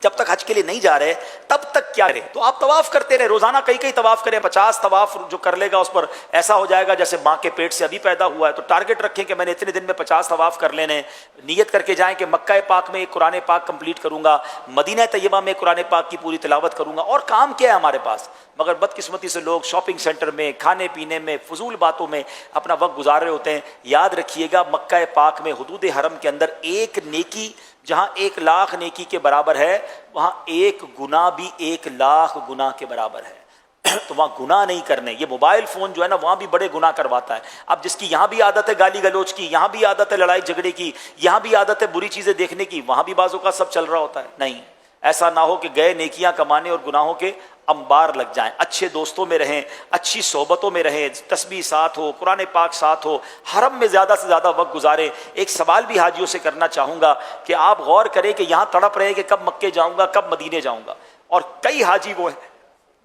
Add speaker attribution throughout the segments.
Speaker 1: جب تک حج کے لیے نہیں جا رہے تب تک کیا کریں؟ تو آپ طواف کرتے رہے، روزانہ کئی طواف کریں، 50 طواف جو کر لے گا اس پر ایسا ہو جائے گا جیسے ماں کے پیٹ سے ابھی پیدا ہوا ہے۔ تو ٹارگٹ رکھیں کہ میں نے اتنے دن میں 50 طواف کر لینے، نیت کر کے جائیں کہ مکہ پاک میں ایک قرآن پاک کمپلیٹ کروں گا، مدینہ طیبہ میں قرآن پاک کی پوری تلاوت کروں گا، اور کام کیا ہے ہمارے پاس؟ مگر بدقسمتی سے لوگ شاپنگ سینٹر میں، کھانے پینے میں، فضول باتوں میں اپنا وقت گزار رہے ہوتے ہیں۔ یاد رکھیے گا مکہ پاک میں حدود حرم کے اندر ایک نیکی جہاں 1,00,000 نیکی کے برابر ہے، وہاں ایک گناہ بھی 1,00,000 گناہ کے برابر ہے۔ تو وہاں گناہ نہیں کرنے۔ یہ موبائل فون جو ہے نا وہاں بھی بڑے گناہ کرواتا ہے۔ اب جس کی یہاں بھی عادت ہے گالی گلوچ کی، یہاں بھی عادت ہے لڑائی جھگڑے کی، یہاں بھی عادت ہے بری چیزیں دیکھنے کی، وہاں بھی بعضوں کا سب چل رہا ہوتا ہے۔ نہیں، ایسا نہ ہو کہ گئے نیکیاں کمانے اور گناہوں کے انبار لگ جائیں۔ اچھے دوستوں میں رہیں، اچھی صحبتوں میں رہیں، تسبیح ساتھ ہو، قرآن پاک ساتھ ہو، حرم میں زیادہ سے زیادہ وقت گزاریں۔ ایک سوال بھی حاجیوں سے کرنا چاہوں گا کہ آپ غور کریں کہ یہاں تڑپ رہے کہ کب مکے جاؤں گا، کب مدینے جاؤں گا، اور کئی حاجی وہ ہیں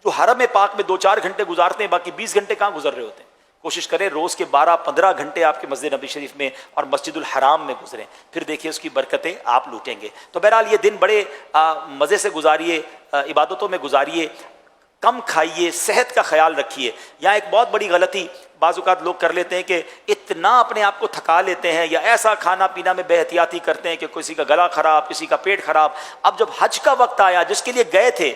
Speaker 1: جو حرم پاک میں 2-4 گھنٹے گزارتے ہیں، باقی 20 گھنٹے کہاں گزر رہے ہوتے ہیں۔ کوشش کریں روز کے 12-15 گھنٹے آپ کے مسجد نبی شریف میں اور مسجد الحرام میں گزریں، پھر دیکھیے اس کی برکتیں آپ لوٹیں گے۔ تو بہرحال یہ دن بڑے مزے سے گزاریے، عبادتوں میں گزاریے، کم کھائیے، صحت کا خیال رکھیے۔ یہاں ایک بہت بڑی غلطی بعض اوقات لوگ کر لیتے ہیں کہ اتنا اپنے آپ کو تھکا لیتے ہیں یا ایسا کھانا پینا میں بے احتیاطی کرتے ہیں کہ کسی کا گلا خراب، کسی کا پیٹ خراب۔ اب جب حج کا وقت آیا جس کے لیے گئے تھے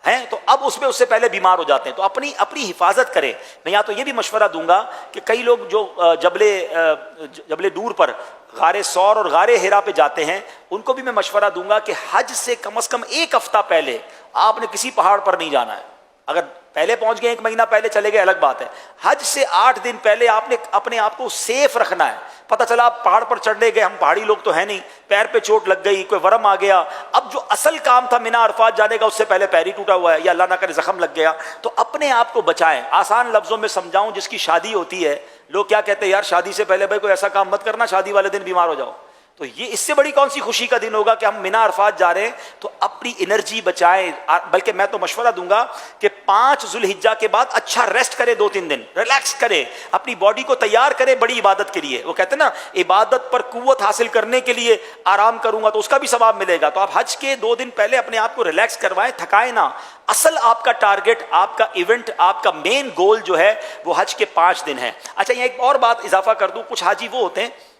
Speaker 1: ہیں تو اب اس میں اس سے پہلے بیمار ہو جاتے ہیں، تو اپنی حفاظت کریں۔ میں یہاں تو یہ بھی مشورہ دوں گا کہ کئی لوگ جو جبل نور پر غار ثور اور غار حرا پہ جاتے ہیں، ان کو بھی میں مشورہ دوں گا کہ حج سے کم از کم 1 ہفتہ پہلے آپ نے کسی پہاڑ پر نہیں جانا ہے۔ اگر پہلے پہنچ گئے 1 مہینہ پہلے چلے گئے الگ بات ہے، حج سے 8 دن پہلے آپ نے اپنے آپ کو سیف رکھنا ہے۔ پتہ چلا آپ پہاڑ پر چڑھنے گئے، ہم پہاڑی لوگ تو ہیں نہیں، پیر پہ چوٹ لگ گئی، کوئی ورم آ گیا، اب جو اصل کام تھا مینا عرفات جانے کا اس سے پہلے پیر ہی ٹوٹا ہوا ہے یا اللہ نہ کرے زخم لگ گیا، تو اپنے آپ کو بچائیں۔ آسان لفظوں میں سمجھاؤں، جس کی شادی ہوتی ہے لوگ کیا کہتے ہیں، یار شادی سے پہلے بھائی کوئی ایسا کام مت کرنا شادی والے دن بیمار ہو جاؤ۔ تو یہ اس سے بڑی کون سی خوشی کا دن ہوگا کہ ہم مینا عرفات جا رہے ہیں، تو اپنی انرجی بچائیں۔ بلکہ میں تو مشورہ دوں گا کہ 5 ذو الحجہ کے بعد اچھا ریسٹ کرے، 2-3 دن ریلیکس کرے، اپنی باڈی کو تیار کرے بڑی عبادت کے لیے۔ وہ کہتے ہیں نا عبادت پر قوت حاصل کرنے کے لیے آرام کروں گا تو اس کا بھی ثواب ملے گا۔ تو آپ حج کے 2 دن پہلے اپنے آپ کو ریلیکس کروائیں، تھکائیں نہ۔ اصل آپ کا ٹارگٹ، آپ کا ایونٹ، آپ کا مین گول جو ہے وہ حج کے 5 دن ہے۔ اچھا یہاں ایک اور بات اضافہ کر دوں، کچھ حاجی وہ ہوتے ہیں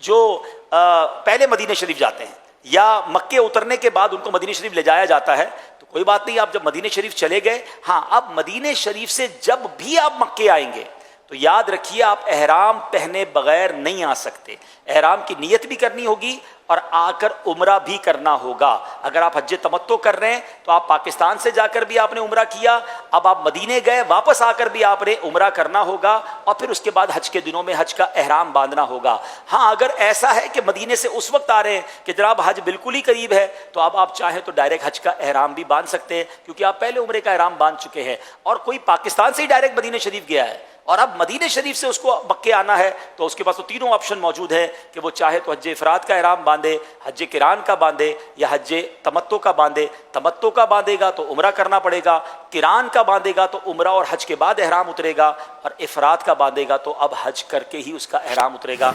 Speaker 1: جو پہلے مدینہ شریف جاتے ہیں یا مکے اترنے کے بعد ان کو مدینہ شریف لے جایا جاتا ہے، تو کوئی بات نہیں، آپ جب مدینہ شریف چلے گئے، ہاں اب مدینہ شریف سے جب بھی آپ مکے آئیں گے تو یاد رکھیے آپ احرام پہنے بغیر نہیں آ سکتے۔ احرام کی نیت بھی کرنی ہوگی اور آ کر عمرہ بھی کرنا ہوگا۔ اگر آپ حج تمتع کر رہے ہیں تو آپ پاکستان سے جا کر بھی آپ نے عمرہ کیا، اب آپ مدینے گئے، واپس آ کر بھی آپ نے عمرہ کرنا ہوگا، اور پھر اس کے بعد حج کے دنوں میں حج کا احرام باندھنا ہوگا۔ ہاں اگر ایسا ہے کہ مدینے سے اس وقت آ رہے ہیں کہ جناب حج بالکل ہی قریب ہے، تو اب آپ چاہیں تو ڈائریکٹ حج کا احرام بھی باندھ سکتے ہیں، کیونکہ آپ پہلے عمرے کا احرام باندھ چکے ہیں۔ اور کوئی پاکستان سے ہی ڈائریکٹ مدینہ شریف گیا ہے اور اب مدینہ شریف سے اس کو مکے آنا ہے، تو اس کے پاس تو تینوں آپشن موجود ہے کہ وہ چاہے تو حج افراد کا احرام باندھے، حج قران کا باندھے، یا حج تمتع کا باندھے۔ تمتع کا باندھے گا تو عمرہ کرنا پڑے گا، قران کا باندھے گا تو عمرہ اور حج کے بعد احرام اترے گا، اور افراد کا باندھے گا تو اب حج کر کے ہی اس کا احرام اترے گا۔